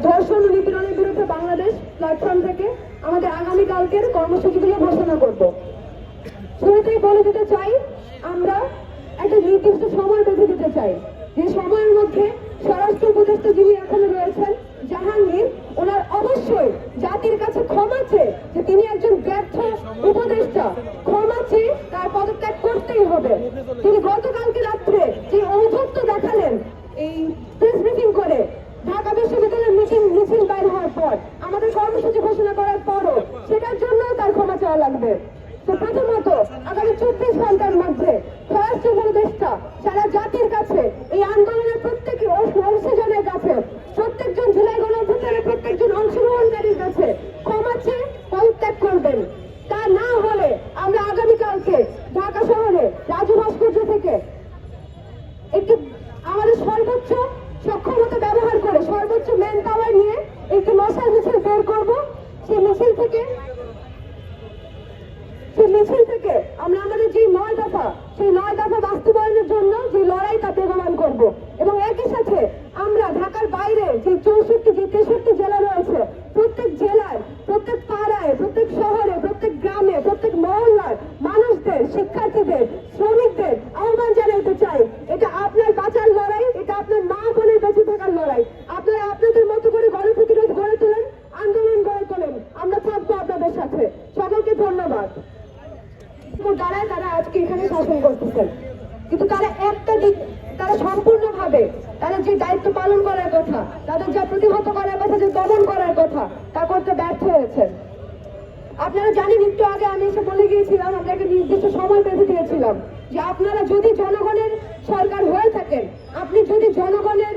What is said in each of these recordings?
ধর্ষণ ও নিপীড়নের বিরুদ্ধে বাংলাদেশ প্ল্যাটফর্ম থেকে আমাদের আগামীকালকের কর্মসূচিগুলো ঘোষণা করব। শুরুতেই বলে দিতে চাই, আমরা একটা নির্দিষ্ট সময় বেঁধে দিতে চাই, যে সময়ের মধ্যে স্বরাষ্ট্র উপদেষ্টা যিনি এখনো রয়েছেন জাহাঙ্গীর, ওনার অবশ্যই জাতির কাছে ক্ষমা চেয়ে, যে তিনি একজন ব্যর্থ উপদেষ্টা, ক্ষমা চেয়ে তার পদত্যাগ করতেই হবে। তিনি গতকালকে রাত্রে যে ঔদ্ধত্য দেখালেন এই প্রেস ব্রিফিং করে, ঢাকা বিশ্ববিদ্যালয়ের মিছিল বাইর হওয়ার পর, আমাদের কর্মসূচি ঘোষণা করার পরও, সেটার জন্য তার ক্ষমা চাওয়া লাগবে। তো প্রথমত আগামী 24 ঘন্টার মধ্যে স্বরাষ্ট্র উপদেষ্টা সারা জাতির কাছে, এই আন্দোলনের প্রত্যেক অংশজনের কাছে, প্রত্যেকজন জুলাই গণঅভ্যুত্থানের প্রত্যেকজন অংশগ্রহণকারীর কাছে ক্ষমা চেয়ে পদত্যাগ করবেন। তা না হলে আমরা আগামীকালকে ঢাকা শহরে রাজু ভাস্কর্য থেকে একটি আমাদের সর্বোচ্চ সক্ষমতা ব্যবহার করে, সর্বোচ্চ ম্যান পাওয়ার নিয়ে একটি মশাল মিছিল বের করব। সেই মিছিল থেকে আমরা আমাদের যে 9 দফা, সেই 9 দফা বাস্তবায়নের জন্য যে লড়াই, তা বেগবান করব। এবং একই সাথে আমরা ঢাকার বাইরে যে 63 জেলা রয়েছে, প্রত্যেক জেলার, প্রত্যেক পাড়ায়, প্রত্যেক শহরে, প্রত্যেক গ্রামে, প্রত্যেক মহল্লার মানুষদের, শিক্ষার্থীদের, শ্রমিকদের আহ্বান জানাতে চাই, এটা আপনার বাঁচার লড়াই, এটা আপনার মা বোনের বেঁচে থাকার লড়াই। আপনারা আপনাদের মতো করে গণপ্রতিরোধ গড়ে তোলেন, আন্দোলন গড়ে তোলেন, আমরা থাকবো আপনাদের সাথে। সকলকে ধন্যবাদ। দ্বারাই তারা আজকে এখানে শাসন করতেছেন, কিন্তু তারা একটা দিক, তারা সম্পূর্ণভাবে তারা যে দায়িত্ব পালন করার কথা, তাদের যা প্রতিহত করার কথা, যে দমন করার কথা, তা করতে ব্যর্থ হয়েছেন। আপনারা জানেন, একটু আগে আমি এসে বলে গিয়েছিলাম, আমরা একটা নির্দিষ্ট সময় বেঁধে দিয়েছিলাম, যে আপনারা যদি জনগণের সরকার হয়ে থাকেন, আপনি যদি জনগণের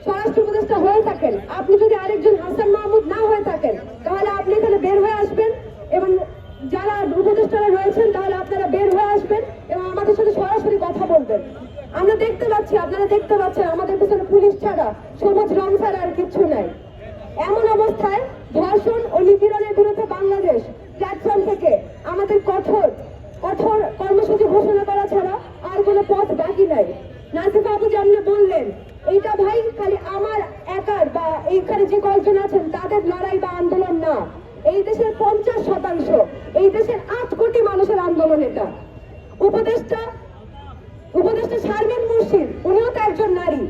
স্বরাষ্ট্র উপদেষ্টা হয়ে থাকেন, আপনি যদি আরেকজন হাসান মাহমুদ না হয়ে থাকেন, তাহলে আপনি এখানে বের হয়ে আসবেন, এবং যারা উপদেষ্টারা রয়েছেন তাহলে আপনারা বের হয়ে আসবেন এবং আমাদের সাথে সরাসরি কথা বলবেন। আমরা দেখতে পাচ্ছি, আপনারা দেখতে পাচ্ছেন, আমাদের পিছনে পুলিশ ছাড়া, সবুজ রং ছাড়া আর কিছু নাই। এমন অবস্থায় ধর্ষণ ও নিপীড়নের বিরুদ্ধে বাংলাদেশ প্ল্যাটফর্ম থেকে আমাদের কঠোর কর্মসূচি ঘোষণা করা ছাড়া আর কোনো পথ বাকি নাই। নাসিফা আপু যেমন বললেন, এইটা ভাই খালি আমার একার বা এইখানে যে কয়েকজন আছেন তাদের লড়াই বা আন্দোলন না, এই দেশের 50%, এই দেশের 8 কোটি মানুষের আন্দোলন এটা। উপদেষ্টা শারমিন মুর্শিদ, উনিও তো একজন নারী।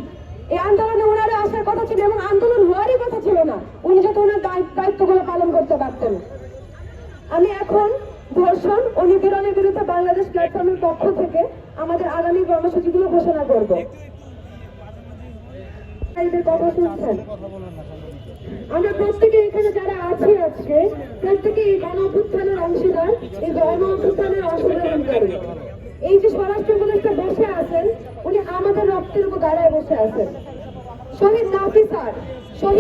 এই আন্দোলনে ওনারা আসার কথা ছিল এবং আন্দোলন হওয়ারই কথা ছিল না, উনি যাতে ওনার দায়িত্বগুলো পালন করতে পারতেন। আমি এখন ধর্ষণ ও নিপীড়নের বিরুদ্ধে বাংলাদেশ প্ল্যাটফর্মের পক্ষ থেকে আমাদের আগামী কর্মসূচিগুলো ঘোষণা করব। কথা শুনছেন, আমরা প্রত্যেকে এখানে যারা আছি আজকে, প্রত্যেকে এই গণ অভ্যুত্থানের অংশীদার, এই গণ অভ্যুত্থানের অংশগ্রহণকারী। এই যে স্বরাষ্ট্র উপদেষ্টা বসে আছেন, উনি আমাদের রক্তের উপর দাঁড়ায় বসে আছেন। শহীদ নাফিসার, শহীদ